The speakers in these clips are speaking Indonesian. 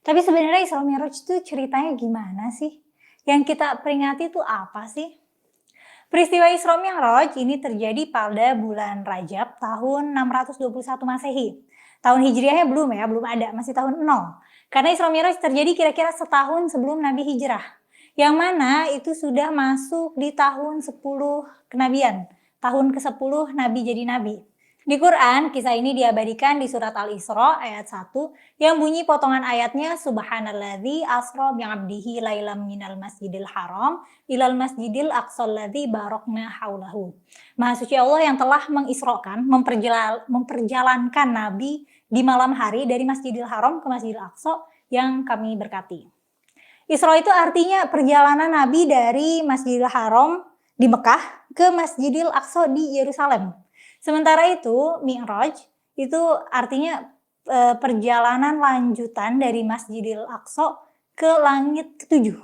Tapi sebenarnya Isra Mi'raj itu ceritanya gimana sih? Yang kita peringati itu apa sih? Peristiwa Isra Mi'raj ini terjadi pada bulan Rajab tahun 621 Masehi. Tahun Hijriahnya belum ada, masih tahun 0. Karena Isra Mi'raj terjadi kira-kira setahun sebelum Nabi hijrah. Yang mana itu sudah masuk di tahun 10 kenabian. Tahun ke-10 Nabi jadi Nabi. Di Quran, kisah ini diabadikan di surat Al-Isra ayat 1 yang bunyi potongan ayatnya Subhanalladzi asra bi'abdihi lailam minal masjidil haram ilal masjidil aqsal ladzi barakna haulahu. Maha suci Allah yang telah mengisrokan, memperjalankan Nabi di malam hari dari Masjidil Haram ke Masjidil Aqsa yang kami berkati. Isra itu artinya perjalanan Nabi dari Masjidil Haram di Mekah ke Masjidil Aqsa di Yerusalem. Sementara itu Mi'raj itu artinya perjalanan lanjutan dari Masjidil Aqsa ke langit ketujuh.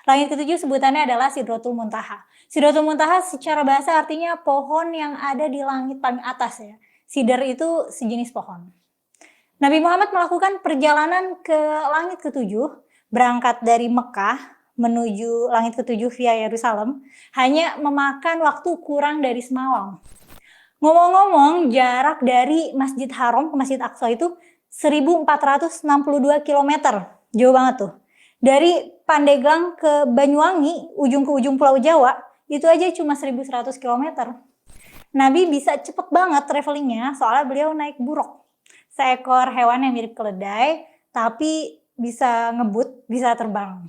Langit ketujuh sebutannya adalah Sidratul Muntaha. Sidratul Muntaha secara bahasa artinya pohon yang ada di langit paling atas ya. Sidr itu sejenis pohon. Nabi Muhammad melakukan perjalanan ke langit ketujuh, berangkat dari Mekah menuju langit ketujuh via Yerusalem, hanya memakan waktu kurang dari semalam. Ngomong-ngomong, jarak dari Masjid Haram ke Masjid Aqsa itu 1462 km. Jauh banget tuh. Dari Pandeglang ke Banyuwangi, ujung ke ujung Pulau Jawa, itu aja cuma 1100 km. Nabi bisa cepet banget travelingnya, soalnya beliau naik buruk. Seekor hewan yang mirip keledai, tapi bisa ngebut, bisa terbang.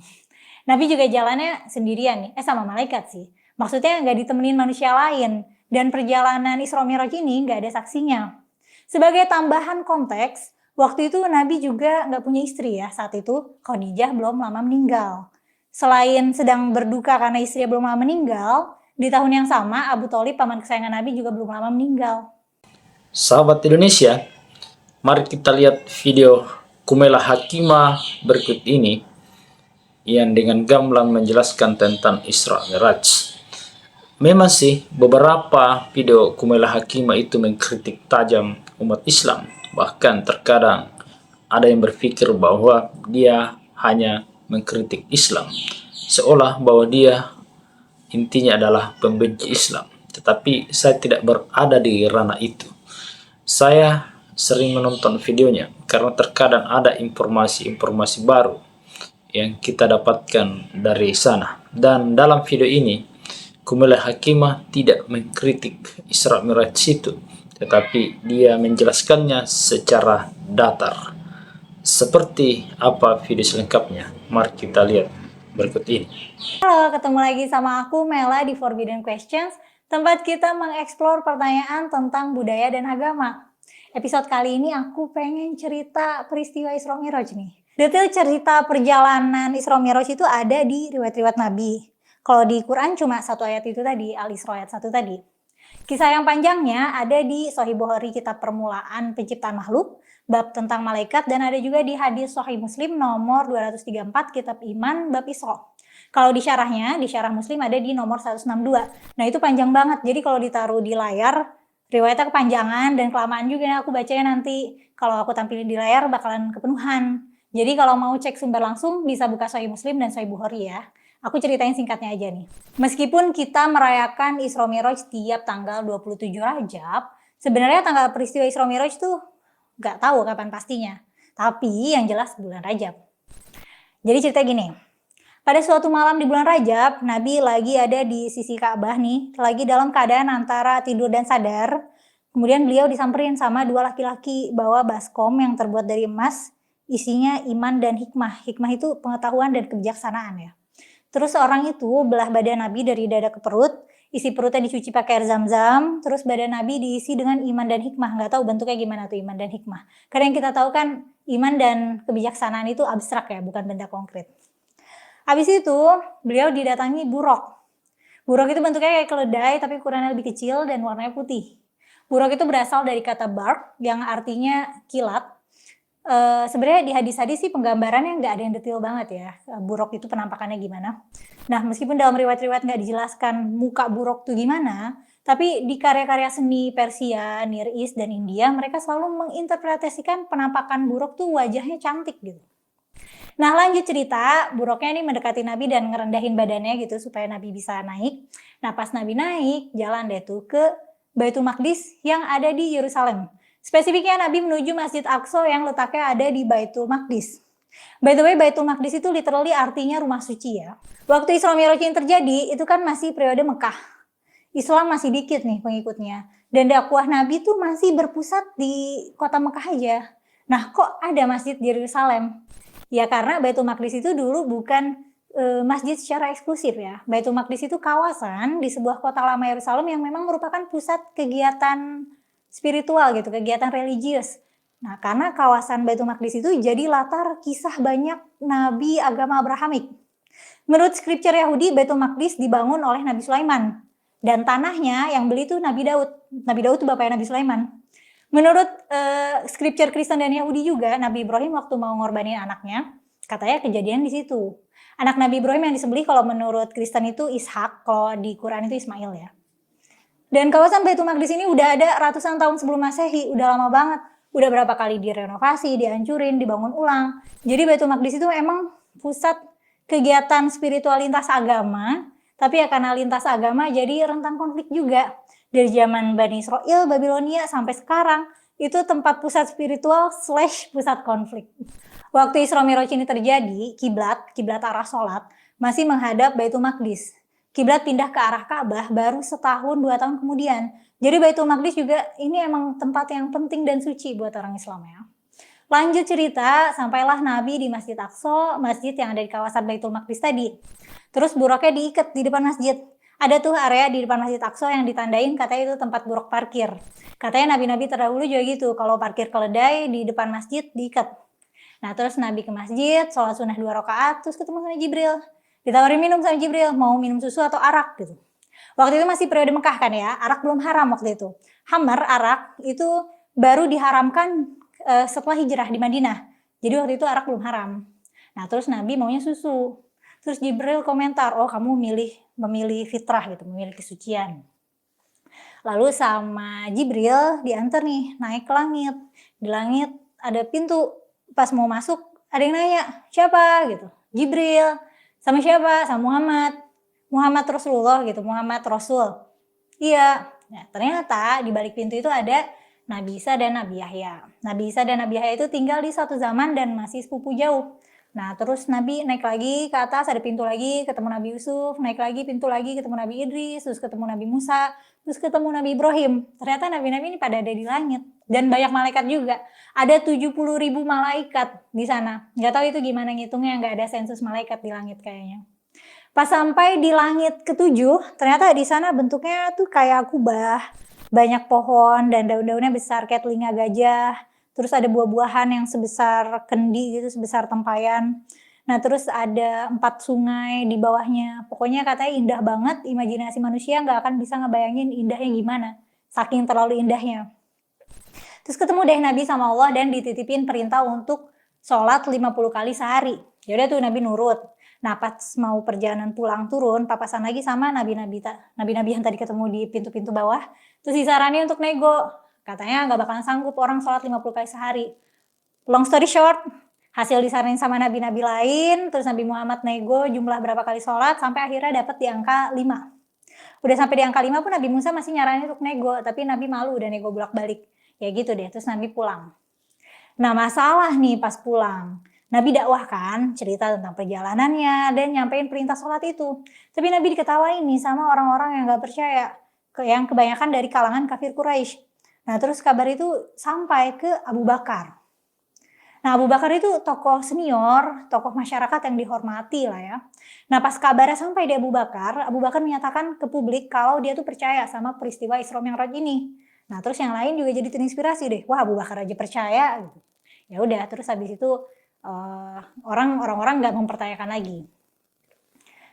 Nabi juga jalannya sendirian nih, sama malaikat sih. Maksudnya nggak ditemenin manusia lain. Dan perjalanan Isra Mi'raj ini nggak ada saksinya. Sebagai tambahan konteks, waktu itu Nabi juga nggak punya istri ya saat itu. Khadijah belum lama meninggal. Selain sedang berduka karena istrinya belum lama meninggal, di tahun yang sama Abu Thalib paman kesayangan Nabi juga belum lama meninggal. Sahabat Indonesia, mari kita lihat video Kumela Hakimah berikut ini yang dengan gamblang menjelaskan tentang Isra Mi'raj. Memang sih beberapa video Kumela Hakimah itu mengkritik tajam umat Islam. Bahkan terkadang ada yang berpikir bahwa dia hanya mengkritik Islam, seolah bahwa dia intinya adalah pembenci Islam. Tetapi saya tidak berada di ranah itu. Saya sering menonton videonya karena terkadang ada informasi-informasi baru yang kita dapatkan dari sana. Dan dalam video ini, Kumela Hakimah tidak mengkritik Isra Mi'raj itu, tetapi dia menjelaskannya secara datar. Seperti apa video selengkapnya? Mari kita lihat berikut ini. Halo, ketemu lagi sama aku Mela di Forbidden Questions, tempat kita mengeksplor pertanyaan tentang budaya dan agama. Episode kali ini aku pengen cerita peristiwa Isra Mi'raj nih. Detail cerita perjalanan Isra Mi'raj itu ada di riwayat-riwayat Nabi. Kalau di Quran cuma satu ayat itu tadi, Al-Isra ayat 1 tadi. Kisah yang panjangnya ada di Sahih Bukhari kitab permulaan penciptaan makhluk, bab tentang malaikat, dan ada juga di hadis Sahih Muslim nomor 234 kitab iman bab Isra. Kalau di syarah Muslim ada di nomor 162. Nah itu panjang banget, jadi kalau ditaruh di layar, riwayatnya kepanjangan dan kelamaan juga aku bacanya nanti. Kalau aku tampilin di layar bakalan kepenuhan. Jadi kalau mau cek sumber langsung bisa buka Sahih Muslim dan Sahih Bukhari ya. Aku ceritain singkatnya aja nih. Meskipun kita merayakan Isra Mi'raj tiap tanggal 27 Rajab, sebenarnya tanggal peristiwa Isra Mi'raj tuh nggak tahu kapan pastinya. Tapi yang jelas bulan Rajab. Jadi cerita gini. Pada suatu malam di bulan Rajab, Nabi lagi ada di sisi Ka'bah nih, lagi dalam keadaan antara tidur dan sadar. Kemudian beliau disamperin sama dua laki-laki bawa baskom yang terbuat dari emas, isinya iman dan hikmah. Hikmah itu pengetahuan dan kebijaksanaan ya. Terus orang itu belah badan Nabi dari dada ke perut, isi perutnya dicuci pakai air zam-zam, terus badan Nabi diisi dengan iman dan hikmah. Nggak tahu bentuknya gimana tuh iman dan hikmah. Karena yang kita tahu kan iman dan kebijaksanaan itu abstrak ya, bukan benda konkret. Habis itu beliau didatangi buruk. Buruk itu bentuknya kayak keledai tapi ukurannya lebih kecil dan warnanya putih. Buruk itu berasal dari kata bark yang artinya kilat. Sebenarnya di hadis-hadis sih penggambarannya nggak ada yang detail banget ya. Buruk itu penampakannya gimana. Nah meskipun dalam riwayat-riwayat nggak dijelaskan muka buruk itu gimana, tapi di karya-karya seni Persia, Near East, dan India mereka selalu menginterpretasikan penampakan buruk tuh wajahnya cantik gitu. Nah lanjut cerita, buruknya ini mendekati Nabi dan ngerendahin badannya gitu supaya Nabi bisa naik. Nah pas Nabi naik, jalan deh tuh ke Baitul Maqdis yang ada di Yerusalem. Spesifiknya Nabi menuju Masjid Aqsa yang letaknya ada di Baitul Maqdis. By the way, Baitul Maqdis itu literally artinya rumah suci ya. Waktu Isra Mi'raj yang terjadi, itu kan masih periode Mekah. Islam masih dikit nih pengikutnya. Dan dakwah Nabi tuh masih berpusat di kota Mekah aja. Nah kok ada masjid di Yerusalem? Ya karena Baitul Maqdis itu dulu bukan masjid secara eksklusif ya. Baitul Maqdis itu kawasan di sebuah kota lama Yerusalem yang memang merupakan pusat kegiatan spiritual gitu, kegiatan religius. Nah, karena kawasan Baitul Maqdis itu jadi latar kisah banyak nabi agama Abrahamik. Menurut scripture Yahudi, Baitul Maqdis dibangun oleh Nabi Sulaiman. Dan tanahnya yang beli itu Nabi Daud. Nabi Daud itu bapaknya Nabi Sulaiman. Menurut scripture Kristen dan Yahudi juga, Nabi Ibrahim waktu mau ngorbanin anaknya, katanya kejadian di situ. Anak Nabi Ibrahim yang disembelih kalau menurut Kristen itu Ishak, kalau di Quran itu Ismail ya. Dan kawasan Baitul Maqdis ini udah ada ratusan tahun sebelum Masehi, udah lama banget. Udah berapa kali direnovasi, dihancurin, dibangun ulang. Jadi Baitul Maqdis itu emang pusat kegiatan spiritual lintas agama, tapi ya karena lintas agama jadi rentan konflik juga. Dari zaman Bani Israel, Babilonia sampai sekarang, itu tempat pusat spiritual / pusat konflik. Waktu Isra Mi'raj ini terjadi, kiblat arah sholat, masih menghadap Baitul Maqdis. Kiblat pindah ke arah Ka'bah baru setahun 2 tahun kemudian. Jadi Baitul Maqdis juga ini emang tempat yang penting dan suci buat orang Islam ya. Lanjut cerita, sampailah Nabi di Masjid Aqsa, masjid yang ada di kawasan Baitul Maqdis tadi. Terus buruknya diikat di depan masjid. Ada tuh area di depan Masjid Aqsa yang ditandain katanya itu tempat buruk parkir. Katanya nabi-nabi terdahulu juga gitu, kalau parkir keledai di depan masjid diikat. Nah terus Nabi ke masjid, sholat sunnah 2 rakaat, terus ketemu sama Jibril. Ditawarin minum sama Jibril, mau minum susu atau arak gitu. Waktu itu masih periode Mekah kan ya, arak belum haram waktu itu. Hamar, arak itu baru diharamkan setelah hijrah di Madinah. Jadi waktu itu arak belum haram. Nah terus Nabi maunya susu. Terus Jibril komentar, oh kamu memilih fitrah gitu, memilih kesucian. Lalu sama Jibril diantar nih naik ke langit. Di langit ada pintu, pas mau masuk ada yang nanya, siapa gitu? Jibril. Sama siapa? Sama Muhammad. Muhammad Rasulullah gitu, Muhammad Rasul. Iya. Nah, ternyata di balik pintu itu ada Nabi Isa dan Nabi Yahya. Nabi Isa dan Nabi Yahya itu tinggal di satu zaman dan masih sepupu jauh. Nah, terus Nabi naik lagi ke atas, ada pintu lagi, ketemu Nabi Yusuf, naik lagi pintu lagi, ketemu Nabi Idris, terus ketemu Nabi Musa, terus ketemu Nabi Ibrahim. Ternyata nabi-nabi ini pada ada di langit. Dan banyak malaikat juga. Ada 70.000 malaikat di sana. Nggak tahu itu gimana ngitungnya, nggak ada sensus malaikat di langit kayaknya. Pas sampai di langit ke-7, ternyata di sana bentuknya tuh kayak kubah. Banyak pohon dan daun-daunnya besar kayak telinga gajah. Terus ada buah-buahan yang sebesar kendi gitu, sebesar tempayan. Nah terus ada 4 sungai di bawahnya. Pokoknya katanya indah banget, imajinasi manusia nggak akan bisa ngebayangin indahnya gimana. Saking terlalu indahnya. Terus ketemu deh Nabi sama Allah dan dititipin perintah untuk sholat 50 kali sehari. Yaudah tuh Nabi nurut. Nah pas mau perjalanan pulang turun, papasan lagi sama nabi-nabi yang tadi ketemu di pintu-pintu bawah. Terus disaranin untuk nego. Katanya nggak bakalan sanggup orang sholat 50 kali sehari. Long story short, hasil disaranin sama nabi-nabi lain, terus Nabi Muhammad nego jumlah berapa kali sholat, sampai akhirnya dapat di angka 5. Udah sampai di angka 5 pun Nabi Musa masih nyaranin untuk nego, tapi Nabi malu udah nego bolak-balik. Ya gitu deh, terus Nabi pulang. Nah masalah nih pas pulang, Nabi dakwah kan, cerita tentang perjalanannya dan nyampein perintah sholat itu. Tapi Nabi diketawain nih sama orang-orang yang gak percaya, yang kebanyakan dari kalangan kafir Quraisy. Nah terus kabar itu sampai ke Abu Bakar. Nah Abu Bakar itu tokoh senior, tokoh masyarakat yang dihormati lah ya. Nah pas kabarnya sampai di Abu Bakar menyatakan ke publik kalau dia tuh percaya sama peristiwa Isra Mi'raj ini. Nah terus yang lain juga jadi terinspirasi deh, wah Abu Bakar aja percaya gitu. Ya udah terus habis itu orang-orang nggak mempertanyakan lagi.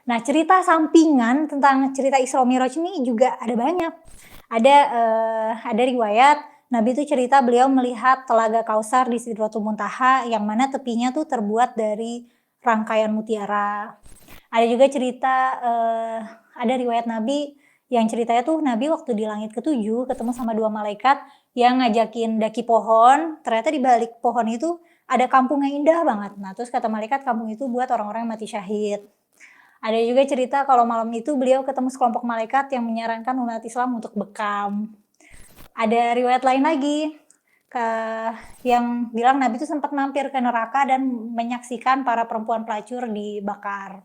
Nah cerita sampingan tentang cerita Isra Mi'raj ini juga ada banyak. Ada riwayat Nabi itu cerita beliau melihat telaga Kausar di Sidratul Muntaha yang mana tepinya tuh terbuat dari rangkaian mutiara. Ada juga cerita ada riwayat Nabi yang ceritanya tuh Nabi waktu di langit ke-7 ketemu sama 2 malaikat yang ngajakin daki pohon. Ternyata di balik pohon itu ada kampung yang indah banget. Nah terus kata malaikat kampung itu buat orang-orang yang mati syahid. Ada juga cerita kalau malam itu beliau ketemu sekelompok malaikat yang menyarankan umat Islam untuk bekam. Ada riwayat lain lagi yang bilang Nabi itu sempat mampir ke neraka dan menyaksikan para perempuan pelacur dibakar.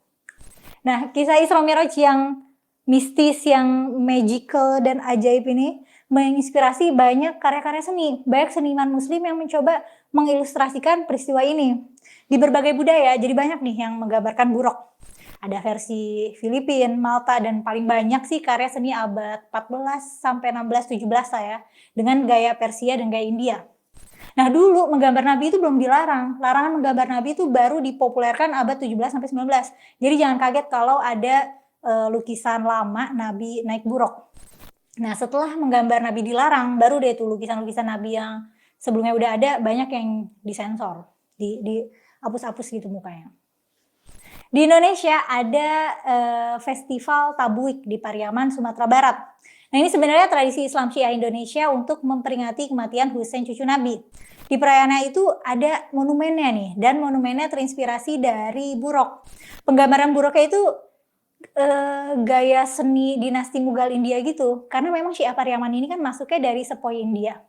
Nah, kisah Isra Mi'raj yang mistis, yang magical dan ajaib ini menginspirasi banyak karya-karya seni. Banyak seniman muslim yang mencoba mengilustrasikan peristiwa ini di berbagai budaya. Jadi banyak nih yang menggambarkan buruk. Ada versi Filipina, Malta, dan paling banyak sih karya seni abad 14 sampai 16, 17 lah ya, dengan gaya Persia dan gaya India. Nah dulu menggambar Nabi itu belum dilarang. Larangan menggambar Nabi itu baru dipopulerkan abad 17 sampai 19. Jadi jangan kaget kalau ada lukisan lama Nabi naik buruk. Nah setelah menggambar Nabi dilarang, baru deh tuh lukisan-lukisan Nabi yang sebelumnya udah ada banyak yang disensor, dihapus-hapus gitu mukanya. Di Indonesia ada festival Tabuik di Pariaman, Sumatera Barat. Nah ini sebenarnya tradisi Islam Syiah Indonesia untuk memperingati kematian Husain cucu Nabi. Di perayaannya itu ada monumennya nih, dan monumennya terinspirasi dari buruk. Penggambaran buruknya itu gaya seni dinasti Mughal India gitu, karena memang Syiah Pariaman ini kan masuknya dari sepoi India.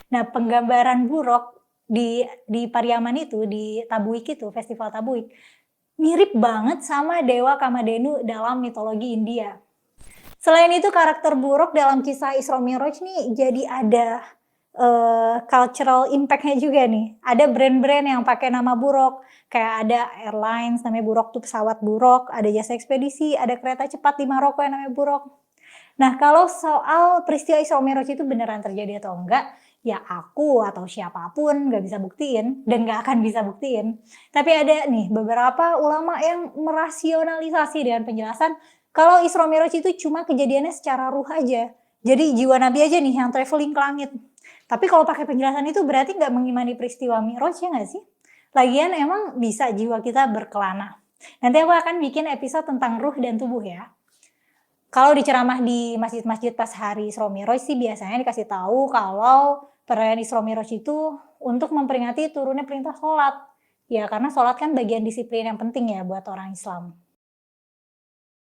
Nah penggambaran buruk di Pariaman itu, di Tabuik itu, festival Tabuik, mirip banget sama Dewa Kamadhenu dalam mitologi India. Selain itu karakter buruk dalam kisah Isra Mi'raj nih jadi ada cultural impact-nya juga nih. Ada brand-brand yang pakai nama buruk, kayak ada airlines namanya buruk tuh pesawat buruk, ada jasa ekspedisi, ada kereta cepat di Maroko yang namanya buruk. Nah kalau soal peristiwa Isra Mi'raj itu beneran terjadi atau enggak, ya aku atau siapapun nggak bisa buktiin dan nggak akan bisa buktiin. Tapi ada nih beberapa ulama yang merasionalisasi dengan penjelasan kalau Isra Mi'raj itu cuma kejadiannya secara ruh aja. Jadi jiwa Nabi aja nih yang traveling ke langit. Tapi kalau pakai penjelasan itu berarti nggak mengimani peristiwa Mi'raj ya nggak sih? Lagian emang bisa jiwa kita berkelana. Nanti aku akan bikin episode tentang ruh dan tubuh ya. Kalau diceramah di masjid-masjid pas hari Isra Mi'raj sih biasanya dikasih tahu kalau perayaan Isra Mi'raj itu untuk memperingati turunnya perintah sholat. Ya karena sholat kan bagian disiplin yang penting ya buat orang Islam.